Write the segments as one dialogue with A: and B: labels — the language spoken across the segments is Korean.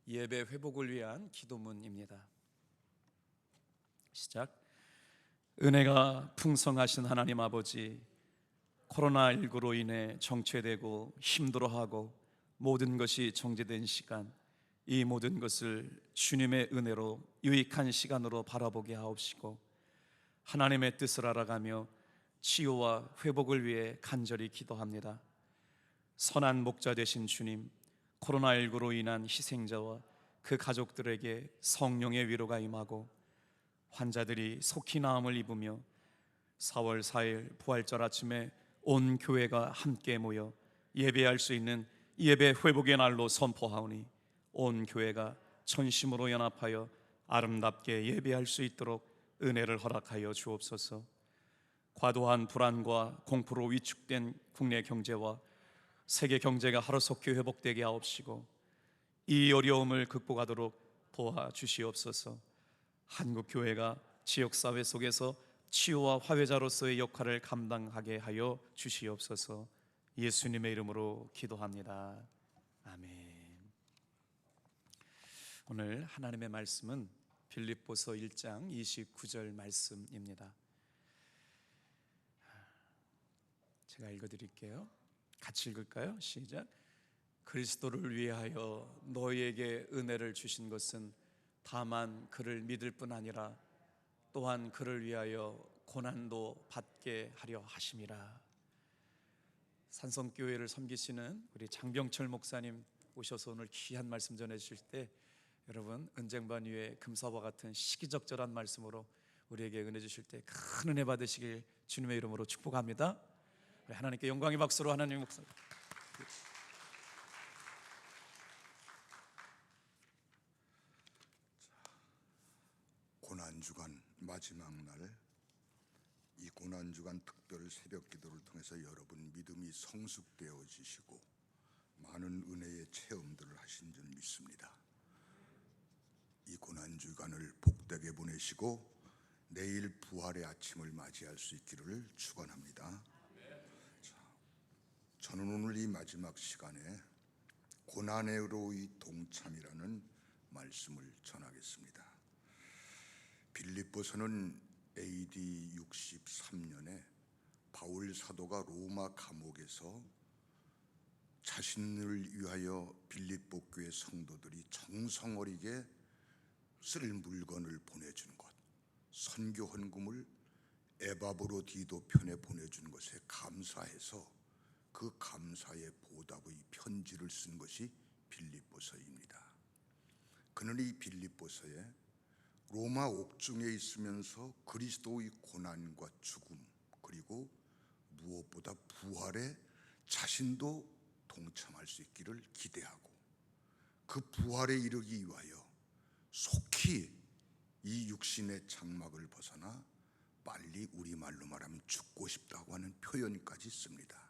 A: 예배 회복을 위한 기도문입니다. 시작. 은혜가 풍성하신 하나님 아버지, 코로나19로 인해 정체되고 힘들어하고 모든 것이 정지된 시간, 이 모든 것을 주님의 은혜로 유익한 시간으로 바라보게 하옵시고 하나님의 뜻을 알아가며 치유와 회복을 위해 간절히 기도합니다. 선한 목자 되신 주님, 코로나19로 인한 희생자와 그 가족들에게 성령의 위로가 임하고 환자들이 속히 나음을 입으며 4월 4일 부활절 아침에 온 교회가 함께 모여 예배할 수 있는 예배 회복의 날로 선포하오니 온 교회가 전심으로 연합하여 아름답게 예배할 수 있도록 은혜를 허락하여 주옵소서. 과도한 불안과 공포로 위축된 국내 경제와 세계 경제가 하루속히 회복되게 하옵시고 이 어려움을 극복하도록 도와주시옵소서. 한국 교회가 지역사회 속에서 치유와 화해자로서의 역할을 감당하게 하여 주시옵소서. 예수님의 이름으로 기도합니다. 아멘. 오늘 하나님의 말씀은 빌립보서 1장 29절 말씀입니다. 제가 읽어드릴게요. 같이 읽을까요? 시작. 그리스도를 위하여 너희에게 은혜를 주신 것은 다만 그를 믿을 뿐 아니라 또한 그를 위하여 고난도 받게 하려 하심이라. 산성교회를 섬기시는 우리 장병철 목사님 오셔서 오늘 귀한 말씀 전해주실 때 여러분 은쟁반 위에 금사와 같은 시기적절한 말씀으로 우리에게 은혜 주실 때 큰 은혜 받으시길 주님의 이름으로 축복합니다. 하나님께 영광의 박수로 하나님 목사.
B: 고난주간 마지막 날, 이 고난주간 특별 새벽 기도를 통해서 여러분 믿음이 성숙되어지시고 많은 은혜의 체험들을 하신 줄 믿습니다. 이 고난주간을 복되게 보내시고 내일 부활의 아침을 맞이할 수 있기를 축원합니다. 저는 오늘 이 마지막 시간에 고난으로의 동참이라는 말씀을 전하겠습니다. 빌립보서는 AD 63년에 바울 사도가 로마 감옥에서 자신을 위하여 빌립보 교회 성도들이 정성 어리게 쓸 물건을 보내준 것, 선교 헌금을 에바브로디도 편에 보내준 것에 감사해서 그 감사의 보답의 편지를 쓴 것이 빌립보서입니다. 그는 이 빌립보서에 로마 옥중에 있으면서 그리스도의 고난과 죽음 그리고 무엇보다 부활에 자신도 동참할 수 있기를 기대하고 그 부활에 이르기 위하여 속히 이 육신의 장막을 벗어나 빨리 우리말로 말하면 죽고 싶다고 하는 표현까지 씁니다.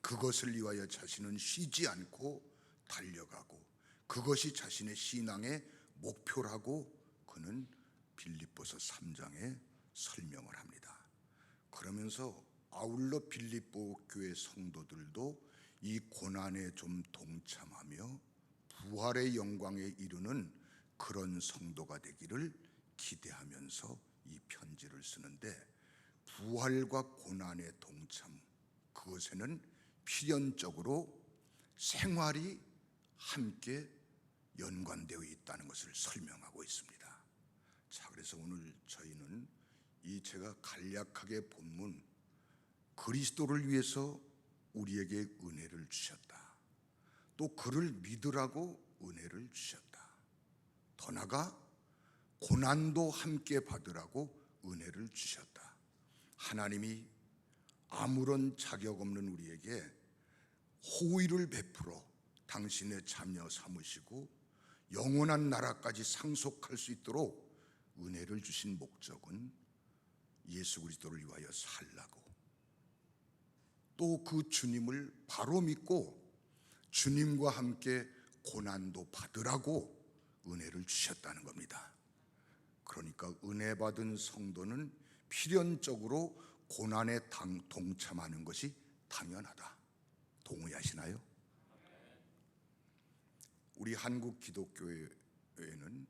B: 그것을 위하여 자신은 쉬지 않고 달려가고 그것이 자신의 신앙의 목표라고 그는 빌립보서 3장에 설명을 합니다. 그러면서 아울러 빌립보 교회 성도들도 이 고난에 좀 동참하며 부활의 영광에 이르는 그런 성도가 되기를 기대하면서 이 편지를 쓰는데, 부활과 고난의 동참, 그것에는 필연적으로 생활이 함께 연관되어 있다는 것을 설명하고 있습니다. 자, 그래서 오늘 저희는 이 제가 간략하게 본문, 그리스도를 위해서 우리에게 은혜를 주셨다, 또 그를 믿으라고 은혜를 주셨다, 더 나아가 고난도 함께 받으라고 은혜를 주셨다. 하나님이 아무런 자격 없는 우리에게 호의를 베풀어 당신의 자녀 삼으시고 영원한 나라까지 상속할 수 있도록 은혜를 주신 목적은 예수 그리스도를 위하여 살라고, 또 그 주님을 바로 믿고 주님과 함께 고난도 받으라고 은혜를 주셨다는 겁니다. 그러니까 은혜 받은 성도는 필연적으로 고난에 동참하는 것이 당연하다. 동의하시나요? 우리 한국 기독교회에는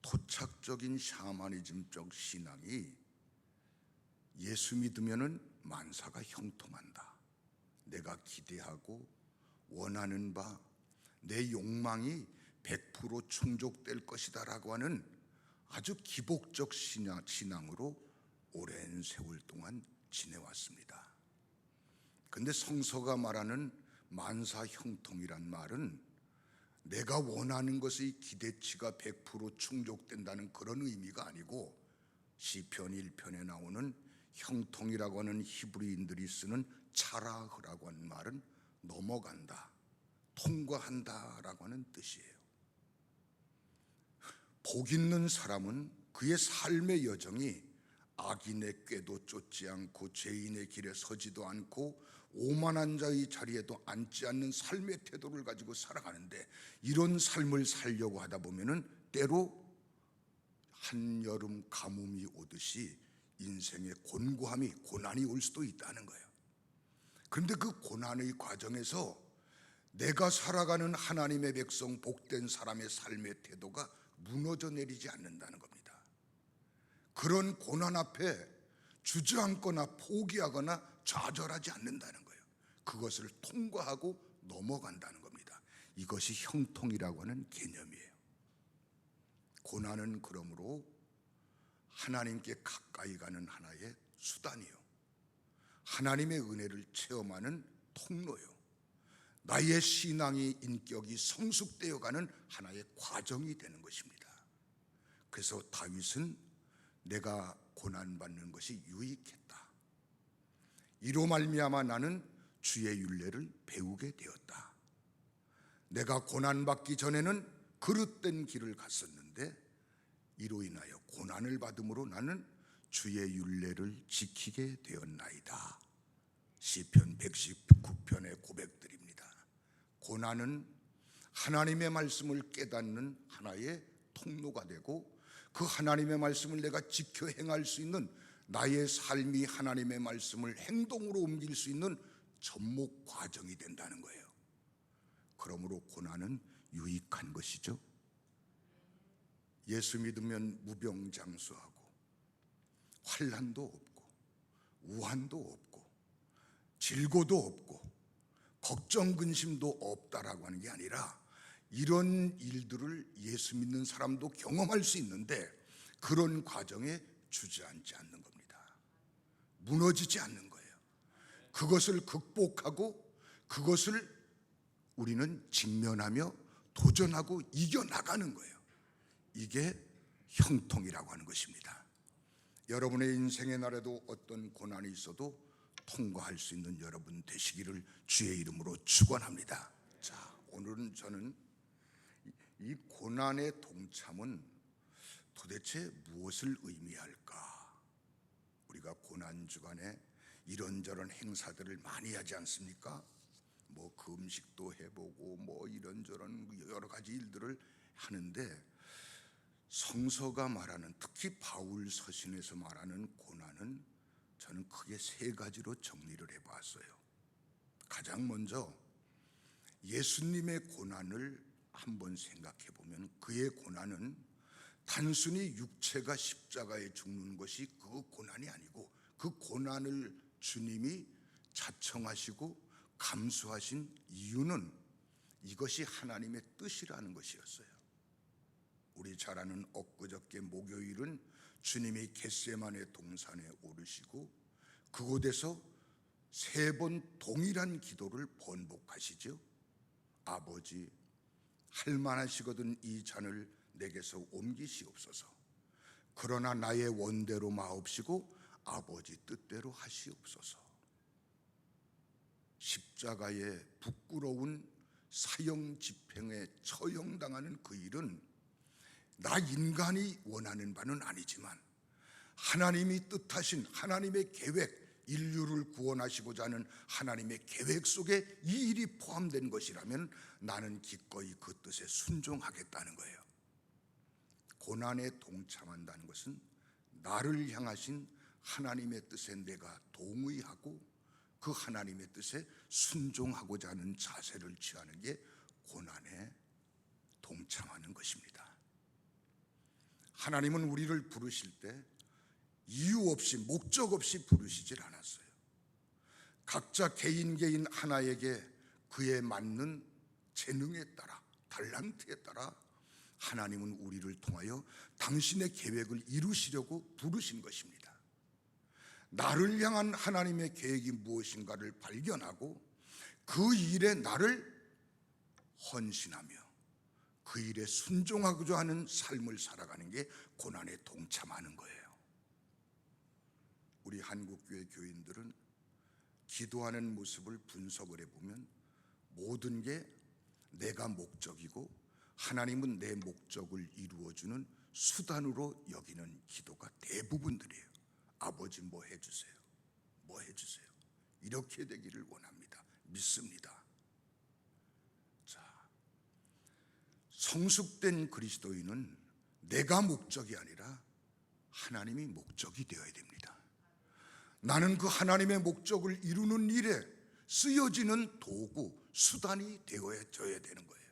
B: 토착적인 샤머니즘적 신앙이 예수 믿으면은 만사가 형통한다. 내가 기대하고 원하는 바, 내 욕망이 100% 충족될 것이다 라고 하는 아주 기복적 신앙으로 오랜 세월 동안 지내왔습니다. 그런데 성서가 말하는 만사 형통이란 말은 내가 원하는 것의 기대치가 100% 충족된다는 그런 의미가 아니고, 시편 1편에 나오는 형통이라고 하는 히브리인들이 쓰는 차라흐라고 하는 말은 넘어간다, 통과한다라고 하는 뜻이에요. 복 있는 사람은 그의 삶의 여정이 악인의 꾀도 쫓지 않고 죄인의 길에 서지도 않고 오만한 자의 자리에도 앉지 않는 삶의 태도를 가지고 살아가는데, 이런 삶을 살려고 하다 보면은 때로 한여름 가뭄이 오듯이 인생의 곤고함이, 고난이 올 수도 있다는 거예요. 그런데 그 고난의 과정에서 내가 살아가는 하나님의 백성, 복된 사람의 삶의 태도가 무너져 내리지 않는다는 겁니다. 그런 고난 앞에 주저앉거나 포기하거나 좌절하지 않는다는 거예요. 그것을 통과하고 넘어간다는 겁니다. 이것이 형통이라고 하는 개념이에요. 고난은 그러므로 하나님께 가까이 가는 하나의 수단이요, 하나님의 은혜를 체험하는 통로요, 나의 신앙이, 인격이 성숙되어가는 하나의 과정이 되는 것입니다. 그래서 다윗은 내가 고난받는 것이 유익했다, 이로 말미암아 나는 주의 율례를 배우게 되었다. 내가 고난받기 전에는 그릇된 길을 갔었는데 이로 인하여 고난을 받음으로 나는 주의 율례를 지키게 되었나이다. 시편 119편의 고백들입니다. 고난은 하나님의 말씀을 깨닫는 하나의 통로가 되고, 그 하나님의 말씀을 내가 지켜 행할 수 있는, 나의 삶이 하나님의 말씀을 행동으로 옮길 수 있는 접목 과정이 된다는 거예요. 그러므로 고난은 유익한 것이죠. 예수 믿으면 무병장수하고 환난도 없고 우환도 없고 질고도 없고 걱정 근심도 없다라고 하는 게 아니라, 이런 일들을 예수 믿는 사람도 경험할 수 있는데 그런 과정에 주저앉지 않는 겁니다. 무너지지 않는 거예요. 그것을 극복하고 그것을 우리는 직면하며 도전하고 이겨나가는 거예요. 이게 형통이라고 하는 것입니다. 여러분의 인생의 날에도 어떤 고난이 있어도 통과할 수 있는 여러분 되시기를 주의 이름으로 축원합니다. 자, 오늘은 저는 이 고난의 동참은 도대체 무엇을 의미할까? 우리가 고난 주간에 이런저런 행사들을 많이 하지 않습니까? 뭐 금식도 해보고 뭐 이런저런 여러 가지 일들을 하는데, 성서가 말하는, 특히 바울 서신에서 말하는 고난은 저는 크게 세 가지로 정리를 해봤어요. 가장 먼저 예수님의 고난을 한번 생각해 보면, 그의 고난은 단순히 육체가 십자가에 죽는 것이 그 고난이 아니고, 그 고난을 주님이 자청하시고 감수하신 이유는 이것이 하나님의 뜻이라는 것이었어요. 우리 잘 아는 엊그저께 목요일은 주님이 겟세마네 동산에 오르시고 그곳에서 세 번 동일한 기도를 번복하시죠. 아버지, 할만하시거든 이 잔을 내게서 옮기시옵소서. 그러나 나의 원대로 마옵시고 아버지 뜻대로 하시옵소서. 십자가의 부끄러운 사형 집행에 처형당하는 그 일은 나 인간이 원하는 바는 아니지만 하나님이 뜻하신 하나님의 계획, 인류를 구원하시고자 하는 하나님의 계획 속에 이 일이 포함된 것이라면 나는 기꺼이 그 뜻에 순종하겠다는 거예요. 고난에 동참한다는 것은 나를 향하신 하나님의 뜻에 내가 동의하고 그 하나님의 뜻에 순종하고자 하는 자세를 취하는 게 고난에 동참하는 것입니다. 하나님은 우리를 부르실 때 이유 없이 목적 없이 부르시질 않았어요. 각자 개인 하나에게 그에 맞는 재능에 따라, 달란트에 따라 하나님은 우리를 통하여 당신의 계획을 이루시려고 부르신 것입니다. 나를 향한 하나님의 계획이 무엇인가를 발견하고 그 일에 나를 헌신하며 그 일에 순종하고자 하는 삶을 살아가는 게 고난에 동참하는 거예요. 우리 한국교회 교인들은 기도하는 모습을 분석을 해보면 모든 게 내가 목적이고 하나님은 내 목적을 이루어주는 수단으로 여기는 기도가 대부분들이에요. 아버지 뭐 해주세요, 뭐 해주세요, 이렇게 되기를 원합니다. 믿습니다. 자, 성숙된 그리스도인은 내가 목적이 아니라 하나님이 목적이 되어야 됩니다. 나는 그 하나님의 목적을 이루는 일에 쓰여지는 도구, 수단이 되어져야 되는 거예요.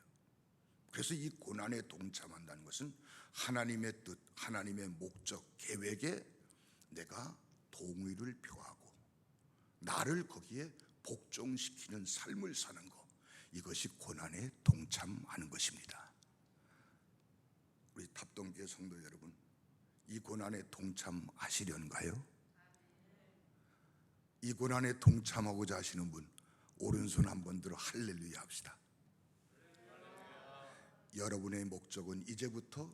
B: 그래서 이 고난에 동참한다는 것은 하나님의 뜻, 하나님의 목적, 계획에 내가 동의를 표하고 나를 거기에 복종시키는 삶을 사는 것, 이것이 고난에 동참하는 것입니다. 우리 탑동교회 성도 여러분, 이 고난에 동참하시려는가요? 이 고난에 동참하고자 하시는 분 오른손 한번 들어 할렐루야 합시다. 여러분의 목적은 이제부터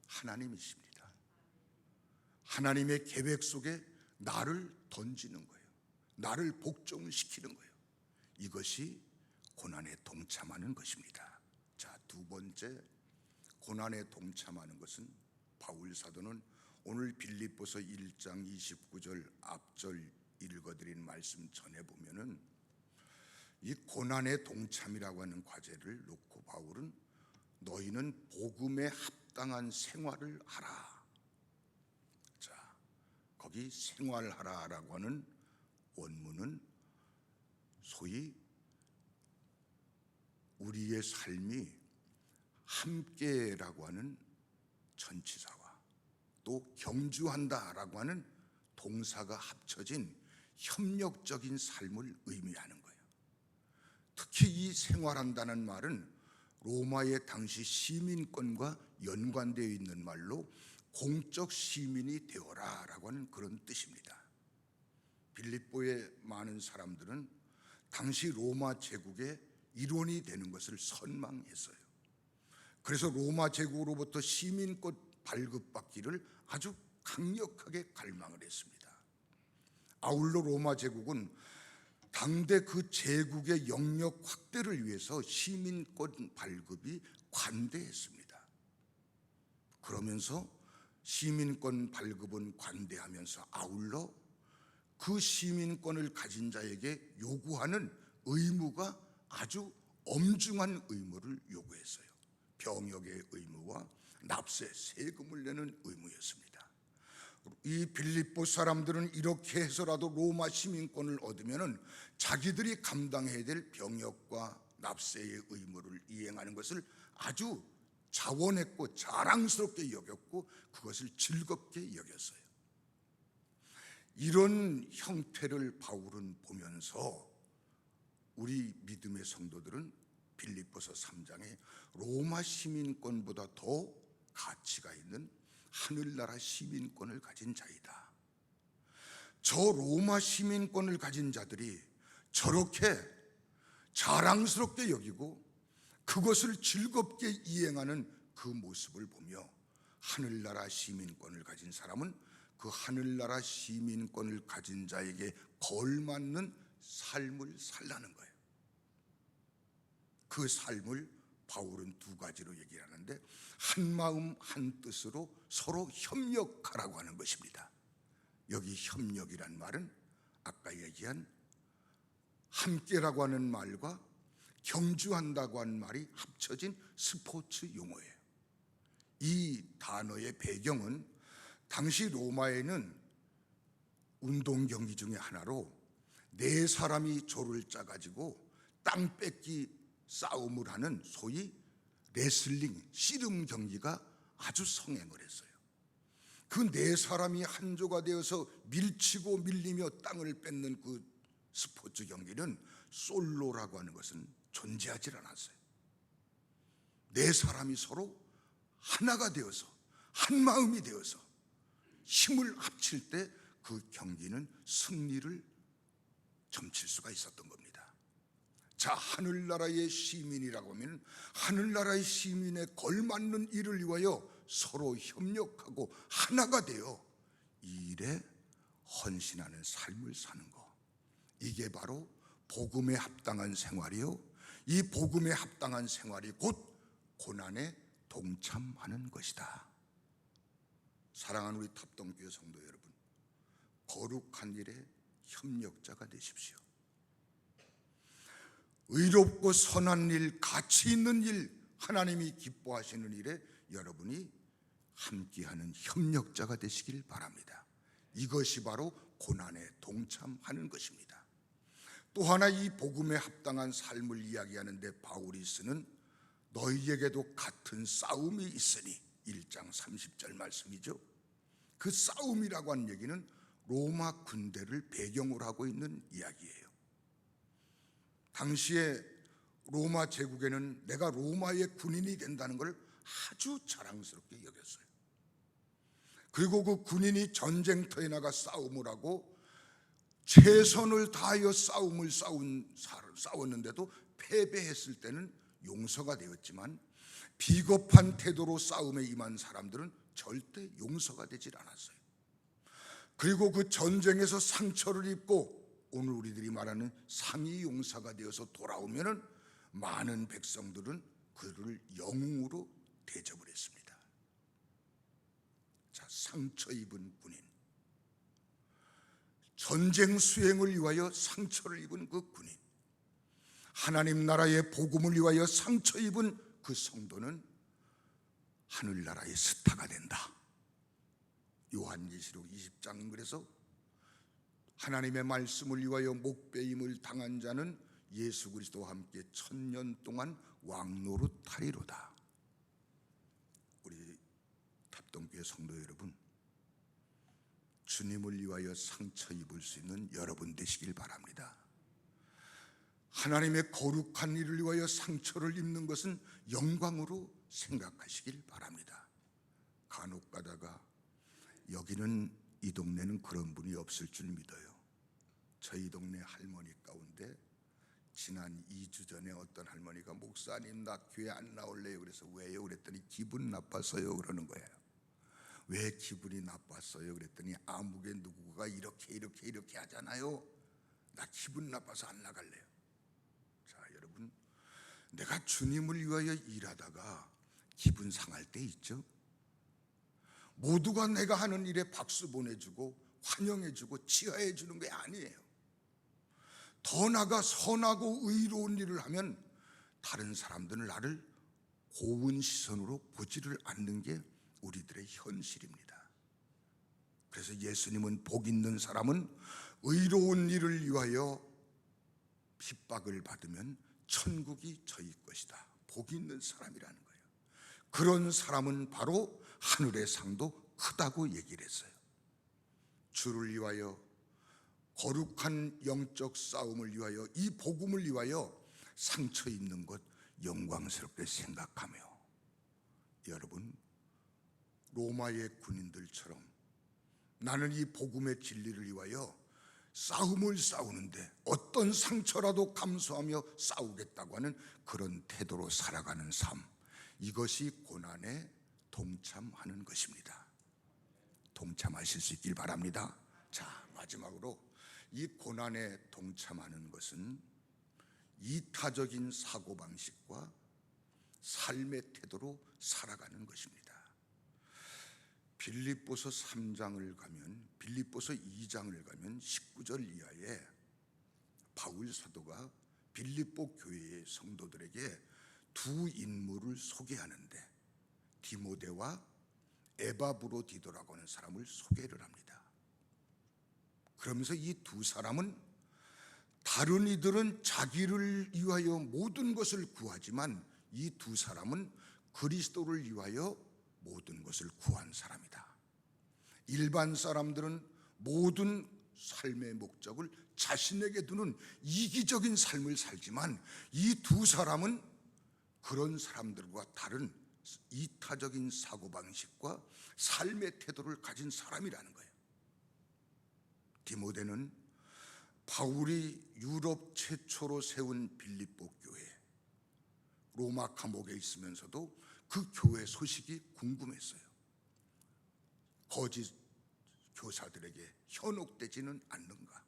B: 하나님이십니다. 하나님의 계획 속에 나를 던지는 거예요. 나를 복종시키는 거예요. 이것이 고난에 동참하는 것입니다. 자, 두 번째, 고난에 동참하는 것은 바울 사도는 오늘 빌립보서 1장 29절 앞절 읽어드린 말씀 전해 보면은 이 고난에 동참이라고 하는 과제를 놓고 바울은 너희는 복음에 합당한 생활을 하라. 자, 거기 생활하라라고 하는 원문은 소위 우리의 삶이 함께라고 하는 전치사와 또 경주한다라고 하는 동사가 합쳐진 협력적인 삶을 의미하는 거예요. 특히 이 생활한다는 말은 로마의 당시 시민권과 연관되어 있는 말로 공적 시민이 되어라 라고 하는 그런 뜻입니다. 빌립보의 많은 사람들은 당시 로마 제국의 일원이 되는 것을 선망했어요. 그래서 로마 제국으로부터 시민권 발급받기를 아주 강력하게 갈망을 했습니다. 아울러 로마 제국은 당대 그 제국의 영역 확대를 위해서 시민권 발급이 관대했습니다. 그러면서 시민권 발급은 관대하면서 아울러 그 시민권을 가진 자에게 요구하는 의무가 아주 엄중한 의무를 요구했어요. 병역의 의무와 납세, 세금을 내는 의무였습니다. 이 빌립보 사람들은 이렇게 해서라도 로마 시민권을 얻으면은 자기들이 감당해야 될 병역과 납세의 의무를 이행하는 것을 아주 자원했고 자랑스럽게 여겼고 그것을 즐겁게 여겼어요. 이런 형태를 바울은 보면서 우리 믿음의 성도들은 빌립보서 3장에 로마 시민권보다 더 가치가 있는 하늘나라 시민권을 가진 자이다. 저 로마 시민권을 가진 자들이 저렇게 자랑스럽게 여기고 그것을 즐겁게 이행하는 그 모습을 보며 하늘나라 시민권을 가진 사람은 그 하늘나라 시민권을 가진 자에게 걸맞는 삶을 살라는 거예요. 그 삶을 바울은 두 가지로 얘기를 하는데 한 마음 한 뜻으로 서로 협력하라고 하는 것입니다. 여기 협력이란 말은 아까 얘기한 함께라고 하는 말과 경주한다고 하는 말이 합쳐진 스포츠 용어예요. 이 단어의 배경은 당시 로마에는 운동 경기 중에 하나로 네 사람이 조를 짜가지고 땅 뺏기 싸움을 하는 소위 레슬링, 씨름 경기가 아주 성행을 했어요. 그 네 사람이 한조가 되어서 밀치고 밀리며 땅을 뺏는 그 스포츠 경기는 솔로라고 하는 것은 존재하지 않았어요. 네 사람이 서로 하나가 되어서 한 마음이 되어서 힘을 합칠 때 그 경기는 승리를 점칠 수가 있었던 겁니다. 자, 하늘나라의 시민이라고 하면 하늘나라의 시민에 걸맞는 일을 위하여 서로 협력하고 하나가 되어 이 일에 헌신하는 삶을 사는 것, 이게 바로 복음에 합당한 생활이요, 이 복음에 합당한 생활이 곧 고난에 동참하는 것이다. 사랑하는 우리 탑동교회 성도 여러분, 거룩한 일에 협력자가 되십시오. 의롭고 선한 일, 가치 있는 일, 하나님이 기뻐하시는 일에 여러분이 함께하는 협력자가 되시길 바랍니다. 이것이 바로 고난에 동참하는 것입니다. 또 하나 이 복음에 합당한 삶을 이야기하는데 바울이 쓰는 너희에게도 같은 싸움이 있으니 1장 30절 말씀이죠. 그 싸움이라고 하는 얘기는 로마 군대를 배경으로 하고 있는 이야기예요. 당시에 로마 제국에는 내가 로마의 군인이 된다는 걸 아주 자랑스럽게 여겼어요. 그리고 그 군인이 전쟁터에 나가 싸움을 하고 최선을 다하여 싸웠는데도 패배했을 때는 용서가 되었지만 비겁한 태도로 싸움에 임한 사람들은 절대 용서가 되질 않았어요. 그리고 그 전쟁에서 상처를 입고 오늘 우리들이 말하는 상위 용사가 되어서 돌아오면은 많은 백성들은 그를 영웅으로 대접을 했습니다. 자, 상처 입은 군인, 전쟁 수행을 위하여 상처를 입은 그 군인, 하나님 나라의 복음을 위하여 상처 입은 그 성도는 하늘나라의 스타가 된다. 요한계시록 20장은 그래서 하나님의 말씀을 위하여 목배임을 당한 자는 예수 그리스도와 함께 1000년 동안 왕노릇하리로다. 우리 탑동교회 성도 여러분, 주님을 위하여 상처 입을 수 있는 여러분 되시길 바랍니다. 하나님의 거룩한 일을 위하여 상처를 입는 것은 영광으로 생각하시길 바랍니다. 간혹 가다가 여기는 이 동네는 그런 분이 없을 줄 믿어요. 저희 동네 할머니 가운데 지난 2주 전에 어떤 할머니가 목사님 나 교회 안 나올래요. 그래서 왜요? 그랬더니 기분 나빠서요 그러는 거예요. 왜 기분이 나빴어요? 그랬더니 아무개 누구가 이렇게 하잖아요. 나 기분 나빠서 안 나갈래요. 자, 여러분, 내가 주님을 위하여 일하다가 기분 상할 때 있죠. 모두가 내가 하는 일에 박수 보내주고 환영해주고 치하해주는 게 아니에요. 더 나아가 선하고 의로운 일을 하면 다른 사람들은 나를 고운 시선으로 보지를 않는 게 우리들의 현실입니다. 그래서 예수님은 복 있는 사람은 의로운 일을 위하여 핍박을 받으면 천국이 저희 것이다. 복 있는 사람이라는 거예요. 그런 사람은 바로 하늘의 상도 크다고 얘기를 했어요. 주를 위하여 거룩한 영적 싸움을 위하여 이 복음을 위하여 상처 입는 것 영광스럽게 생각하며, 여러분, 로마의 군인들처럼 나는 이 복음의 진리를 위하여 싸움을 싸우는데 어떤 상처라도 감수하며 싸우겠다고 하는 그런 태도로 살아가는 삶, 이것이 고난에 동참하는 것입니다. 동참하실 수 있길 바랍니다. 자, 마지막으로 이 고난에 동참하는 것은 이타적인 사고방식과 삶의 태도로 살아가는 것입니다. 빌립보서 3장을 가면, 빌립보서 2장을 가면 19절 이하에 바울 사도가 빌립보 교회의 성도들에게 두 인물을 소개하는데 디모데와 에바브로디도라고 하는 사람을 소개를 합니다. 그러면서 이 두 사람은 다른 이들은 자기를 위하여 모든 것을 구하지만 이 두 사람은 그리스도를 위하여 모든 것을 구한 사람이다. 일반 사람들은 모든 삶의 목적을 자신에게 두는 이기적인 삶을 살지만 이 두 사람은 그런 사람들과 다른 이타적인 사고방식과 삶의 태도를 가진 사람이라는 거예요. 디모데는 바울이 유럽 최초로 세운 빌립보 교회, 로마 감옥에 있으면서도 그 교회 소식이 궁금했어요. 거짓 교사들에게 현혹되지는 않는가?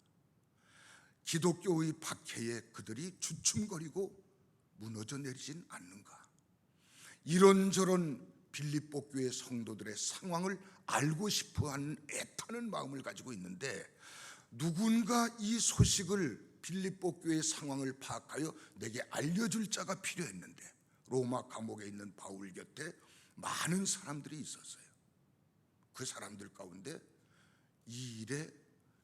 B: 기독교의 박해에 그들이 주춤거리고 무너져 내리진 않는가? 이런저런 빌립보 교회 성도들의 상황을 알고 싶어하는 애타는 마음을 가지고 있는데, 누군가 이 소식을 빌립보 교회의 상황을 파악하여 내게 알려줄 자가 필요했는데, 로마 감옥에 있는 바울 곁에 많은 사람들이 있었어요. 그 사람들 가운데 이 일에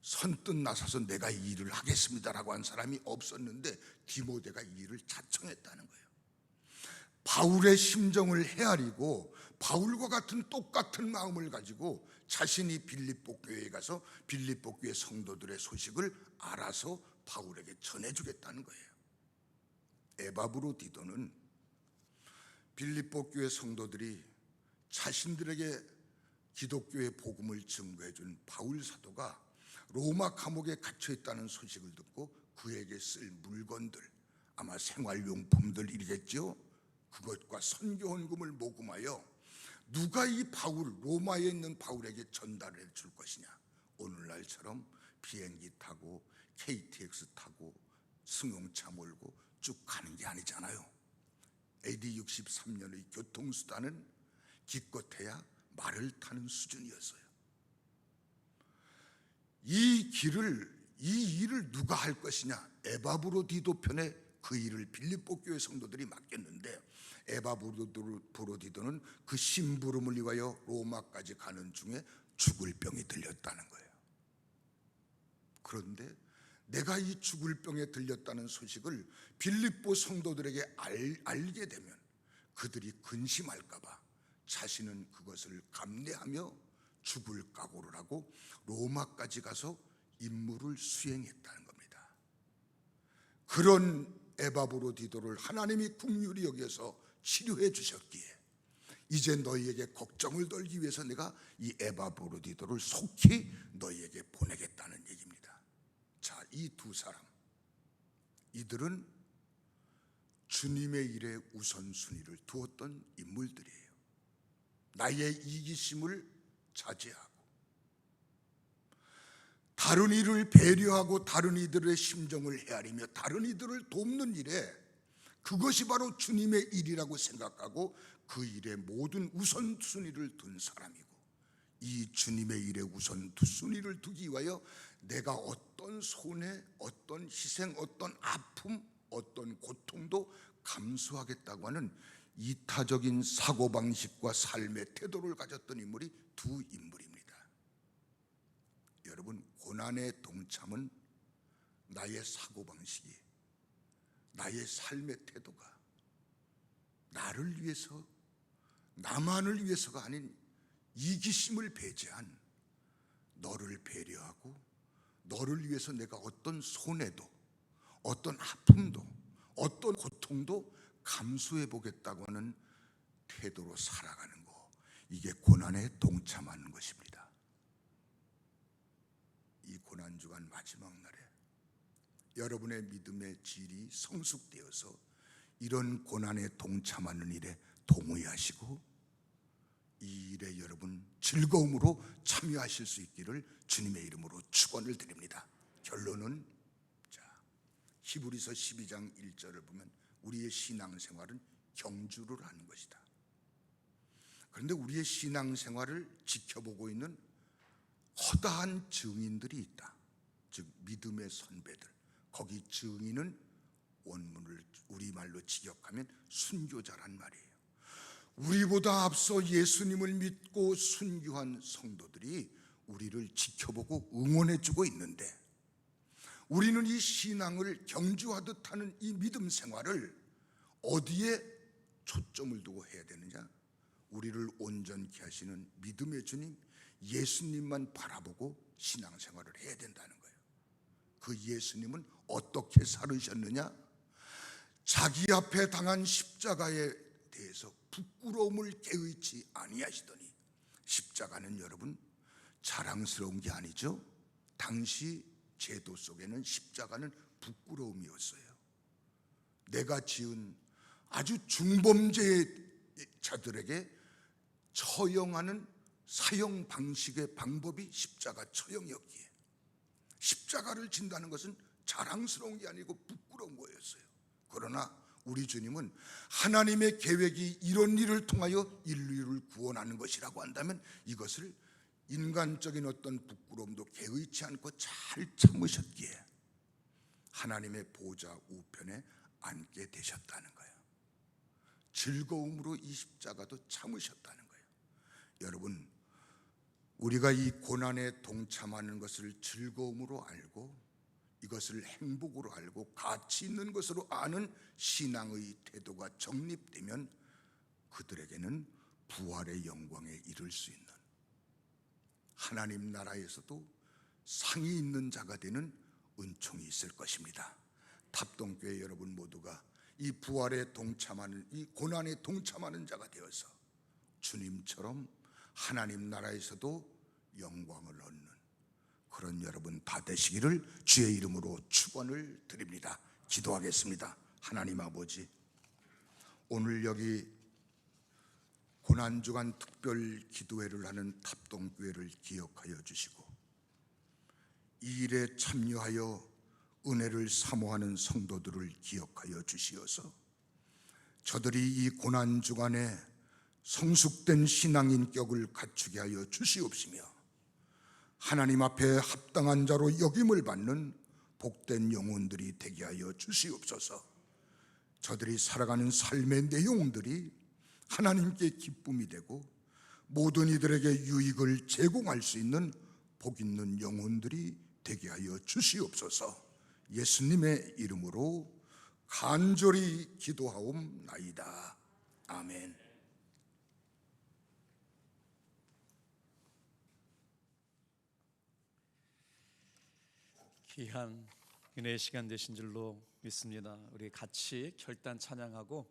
B: 선뜻 나서서 내가 이 일을 하겠습니다라고 한 사람이 없었는데, 디모데가 이 일을 자청했다는 거예요. 바울의 심정을 헤아리고 바울과 같은 똑같은 마음을 가지고 자신이 빌립보 교회에 가서 빌립보 교회 성도들의 소식을 알아서 바울에게 전해주겠다는 거예요. 에바브로디도는 빌립보 교회 성도들이 자신들에게 기독교의 복음을 증거해 준 바울 사도가 로마 감옥에 갇혀 있다는 소식을 듣고 그에게 쓸 물건들, 아마 생활용품들이겠죠. 그것과 선교헌금을 모금하여 누가 이 바울, 로마에 있는 바울에게 전달해 줄 것이냐. 오늘날처럼 비행기 타고 KTX 타고 승용차 몰고 쭉 가는 게 아니잖아요. AD 63년의 교통수단은 기껏해야 말을 타는 수준이었어요. 이 일을 누가 할 것이냐. 에바브로디도 편에 그 일을 빌립보 교회 성도들이 맡겼는데, 에바브로디도는 그 심부름을 위하여 로마까지 가는 중에 죽을 병이 들렸다는 거예요. 그런데 내가 이 죽을 병에 들렸다는 소식을 빌립보 성도들에게 알게 되면 그들이 근심할까 봐 자신은 그것을 감내하며 죽을 각오를 하고 로마까지 가서 임무를 수행했다는 겁니다. 그런 에바브로디도를 하나님이 긍휼히 여겨서 치료해 주셨기에 이제 너희에게 걱정을 덜기 위해서 내가 이 에바브로디도를 속히 너희에게 보내겠다는 얘기입니다. 자, 이 두 사람, 이들은 주님의 일에 우선순위를 두었던 인물들이에요. 나의 이기심을 자제하고 다른 이를 배려하고 다른 이들의 심정을 헤아리며 다른 이들을 돕는 일에, 그것이 바로 주님의 일이라고 생각하고 그 일에 모든 우선순위를 둔 사람이고, 이 주님의 일에 우선순위를 두기 위하여 내가 어떤 손해, 어떤 희생, 어떤 아픔, 어떤 고통도 감수하겠다고 하는 이타적인 사고방식과 삶의 태도를 가졌던 인물이 두 인물입니다. 여러분, 고난의 동참은 나의 사고방식이, 나의 삶의 태도가 나를 위해서, 나만을 위해서가 아닌 이기심을 배제한 너를 배려하고 너를 위해서 내가 어떤 손해도, 어떤 아픔도, 어떤 고통도 감수해 보겠다고 하는 태도로 살아가는 거, 이게 고난에 동참하는 것입니다. 이 고난주간 마지막 날에 여러분의 믿음의 질이 성숙되어서 이런 고난에 동참하는 일에 동의하시고 이 일에 여러분 즐거움으로 참여하실 수 있기를 주님의 이름으로 축원을 드립니다. 결론은, 자, 히브리서 12장 1절을 보면 우리의 신앙생활은 경주를 하는 것이다. 그런데 우리의 신앙생활을 지켜보고 있는 허다한 증인들이 있다. 즉 믿음의 선배들. 거기 증인은 원문을 우리말로 직역하면 순교자란 말이에요. 우리보다 앞서 예수님을 믿고 순교한 성도들이 우리를 지켜보고 응원해주고 있는데, 우리는 이 신앙을 경주하듯 하는 이 믿음 생활을 어디에 초점을 두고 해야 되느냐? 우리를 온전케 하시는 믿음의 주님 예수님만 바라보고 신앙생활을 해야 된다는 거예요. 그 예수님은 어떻게 살으셨느냐? 자기 앞에 당한 십자가에 대해서 부끄러움을 개의치 아니하시더니, 십자가는 여러분 자랑스러운 게 아니죠. 당시 제도 속에는 십자가는 부끄러움이었어요. 내가 지은 아주 중범죄자들에게 처형하는 사형 방식의 방법이 십자가 처형이었기에 십자가를 진다는 것은 자랑스러운 게 아니고 부끄러운 거였어요. 그러나 우리 주님은 하나님의 계획이 이런 일을 통하여 인류를 구원하는 것이라고 한다면 이것을 인간적인 어떤 부끄러움도 개의치 않고 잘 참으셨기에 하나님의 보좌 우편에 앉게 되셨다는 거예요. 즐거움으로 이 십자가도 참으셨다는 거예요. 여러분, 우리가 이 고난에 동참하는 것을 즐거움으로 알고 이것을 행복으로 알고 가치 있는 것으로 아는 신앙의 태도가 정립되면 그들에게는 부활의 영광에 이를 수 있는, 하나님 나라에서도 상이 있는 자가 되는 은총이 있을 것입니다. 탑동교회 여러분 모두가 이 부활에 동참하는, 이 고난에 동참하는 자가 되어서 주님처럼 하나님 나라에서도 영광을 얻는 그런 여러분 다 되시기를 주의 이름으로 축원을 드립니다. 기도하겠습니다. 하나님 아버지, 오늘 여기 고난주간 특별 기도회를 하는 탑동교회를 기억하여 주시고 이 일에 참여하여 은혜를 사모하는 성도들을 기억하여 주시어서 저들이 이 고난주간에 성숙된 신앙인격을 갖추게 하여 주시옵시며 하나님 앞에 합당한 자로 여김을 받는 복된 영혼들이 되게 하여 주시옵소서. 저들이 살아가는 삶의 내용들이 하나님께 기쁨이 되고 모든 이들에게 유익을 제공할 수 있는 복 있는 영혼들이 되게 하여 주시옵소서. 예수님의 이름으로 간절히 기도하옵나이다. 아멘.
A: 귀한 은혜의 시간 되신 줄로 믿습니다. 우리 같이 결단 찬양하고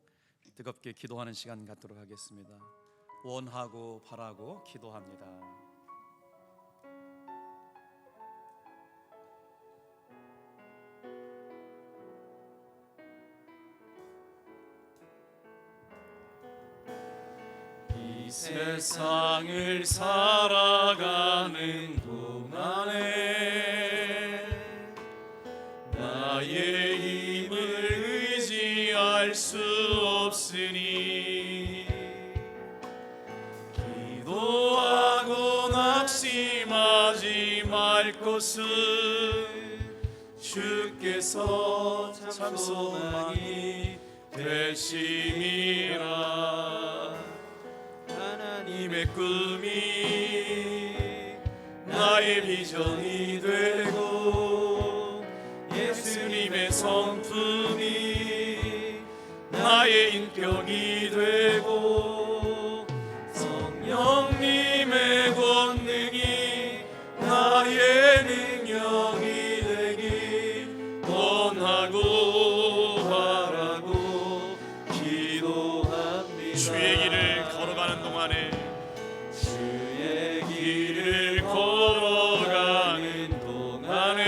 A: 뜨겁게 기도하는 시간 갖도록 하겠습니다. 원하고 바라고 기도합니다. 이 세상을 살아가는 동안에 나의 힘을 의지할 수 없으니 기도하고 낙심하지 말 것은 주께서 참 소망이 되심이라. 하나님의 꿈이 나의 비전이 되고 예수님의 성품이 나의 인격이 되고 성령님의 권능이 나의 능력이 되길 원하고 바라고 기도합니다. 주의 길을 걸어가는 동안에 주의 길을 걸어가는 동안에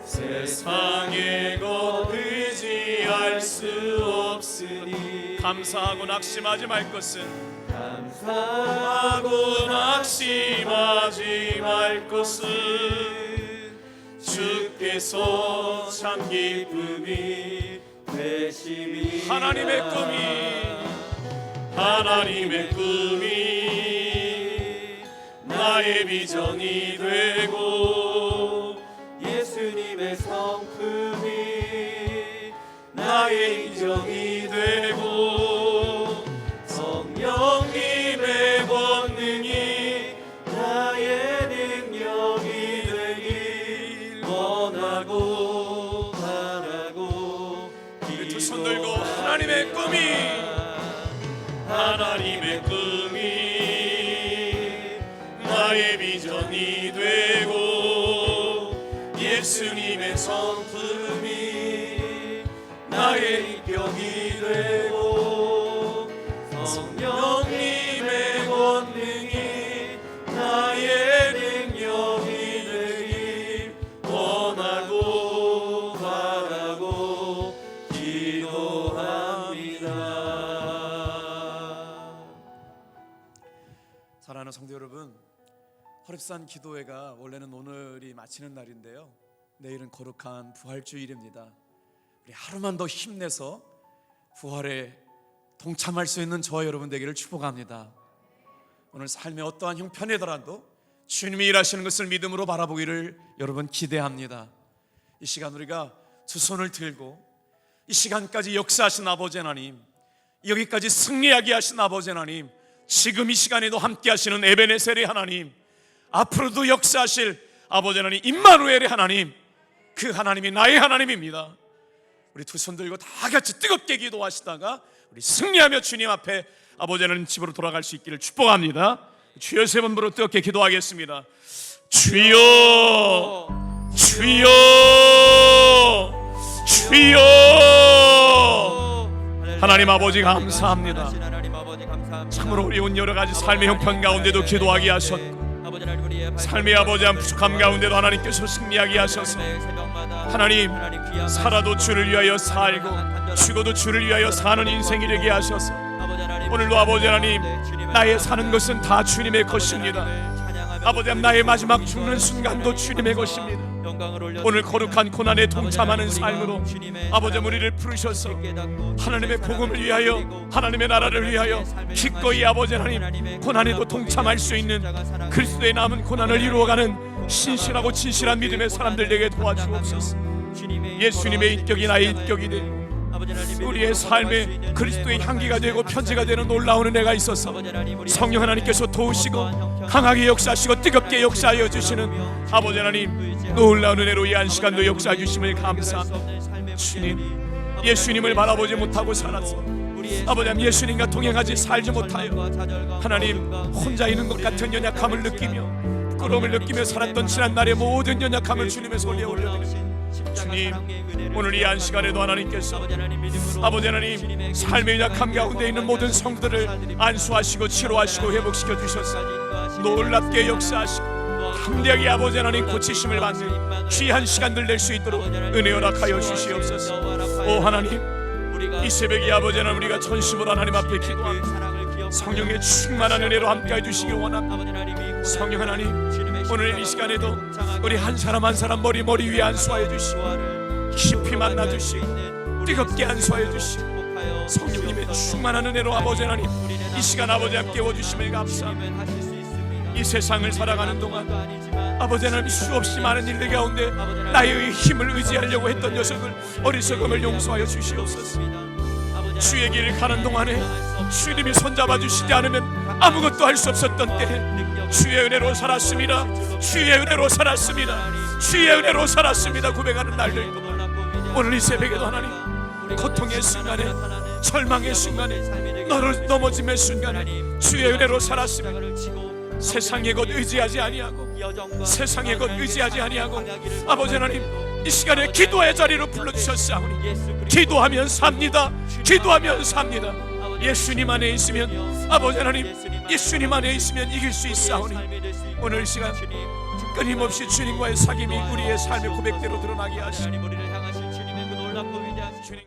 A: 세상의 것 의지할 수 없으니 감사하고 낙심하지 말 것은 감사하고 낙심하지 말 것은 주께서 참 기쁨이 되심이. 하나님의 꿈이 나의 비전이 되고 예수님의 성품이 나의 인정이 되고 성령님의 권능이 나의 능력이 되길 하나님의 꿈이 나의 비전이 되고 예수님의 성품이 나의 인격이 되고 성령님의 권능이 나의 능력이 되길 원하고 바라고 기도합니다. 사랑하는 성도 여러분, 허립산 기도회가 원래는 오늘이 마치는 날인데요, 내일은 거룩한 부활주일입니다. 우리 하루만 더 힘내서 부활에 동참할 수 있는 저와 여러분 되기를 축복합니다. 오늘 삶의 어떠한 형편이더라도 주님이 일하시는 것을 믿음으로 바라보기를 여러분 기대합니다. 이 시간 우리가 두 손을 들고 이 시간까지 역사하신 아버지 하나님, 여기까지 승리하게 하신 아버지 하나님, 지금 이 시간에도 함께 하시는 에베네셀의 하나님, 앞으로도 역사하실 아버지 하나님 임마누엘의 하나님, 그 하나님이 나의 하나님입니다. 우리 두 손 들고 다 같이 뜨겁게 기도하시다가 우리 승리하며 주님 앞에 아버지 하나님 집으로 돌아갈 수 있기를 축복합니다. 주여 세 번 부르 뜨겁게 기도하겠습니다. 주여 주여 주여. 하나님 아버지 감사합니다. 참으로 어려운 여러 가지 삶의 형편 가운데도 기도하게 하셨고, 삶의 아버지한 부족함 가운데도 하나님께서 승리하게 하셔서 하나님, 살아도 주를 위하여 살고 죽어도 주를 위하여 사는 인생이 되게 하셔서 오늘도 아버지 하나님, 나의 사는 것은 다 주님의 것입니다. 아버지 하나님, 나의 마지막 죽는 순간도 주님의 것입니다. 오늘 거룩한 고난에 동참하는 삶으로 아버지 우리를 부르셔서 하나님의 복음을 위하여, 하나님의 나라를 위하여 기꺼이 아버지 하나님 고난에도 동참할 수 있는 그리스도의 남은 고난을 이루어가는 신실하고 진실한 믿음의 사람들 되게 도와주옵소서. 예수님의 인격이 나의 인격이 되고 우리의 삶에 그리스도의 향기가 되고 편지가 되는 놀라운 은혜가 있어서 성령 하나님께서 도우시고 강하게 역사하시고 뜨겁게 역사하여 주시는 아버지 하나님, 놀라운 은혜로 이 한 시간도 역사해 주심을 감사합니다. 주님, 예수님을 바라보지 못하고 살았어. 아버지 하나님, 예수님과 동행하지 살지 못하여 하나님 혼자 있는 것 같은 연약함을 느끼며 부끄러움을 느끼며 살았던 지난 날의 모든 연약함을 주님의 손에 올려드립니다. 주님, 오늘 이 한 시간에도 하나님께서 아버지 하나님 삶의 약함 가운데 있는 모든 성들을 안수하시고 치료하시고 회복시켜 주셔서 놀랍게 역사하시고 담대하게 아버지 하나님 고치심을 받는 귀한 시간들 낼 수 있도록 은혜 허락하여 주시옵소서. 오 하나님, 이 새벽에 아버지 하나님 우리가 전심으로 하나님 앞에 기도합니다. 성령의 충만한 은혜로 함께해 주시기 원합니다. 성령 하나님, 오늘 이 시간에도 우리 한 사람 한 사람 머리 위에 안수하여 주시고 깊이 만나 주시고 뜨겁게 안수하여 주시고 성령님의 충만한 은혜로 아버지 하나님 이 시간 아버지 함께 깨워주심을 감사합니다. 이 세상을 살아가는 동안 아버지 하나님 수없이 많은 일들 가운데 나의 힘을 의지하려고 했던 녀석을 어리석음을 용서하여 주시옵소서. 주의 길을 가는 동안에 주님이 손잡아 주시지 않으면 아무것도 할 수 없었던 때에 주의 은혜로 살았습니다. 주의 은혜로 살았습니다. 주의 은혜로 살았습니다 고백하는 날들도 오늘 이 새벽에도 하나님 고통의 순간에 절망의 순간에 넘어짐의 순간에 주의 은혜로 살았습니다. 세상의 것 의지하지 아니하고 세상의 것 의지하지 아니하고 아버지 하나님 이 시간에 기도의 자리로 불러주셨사오니 기도하면 삽니다. 기도하면 삽니다. 예수님 안에 있으면 아버지 하나님 예수님 안에 있으면 이길 수 있사오니 오늘 이 시간 끊임없이 주님과의 사귐이 우리의 삶의 고백대로 드러나게 하시니 주님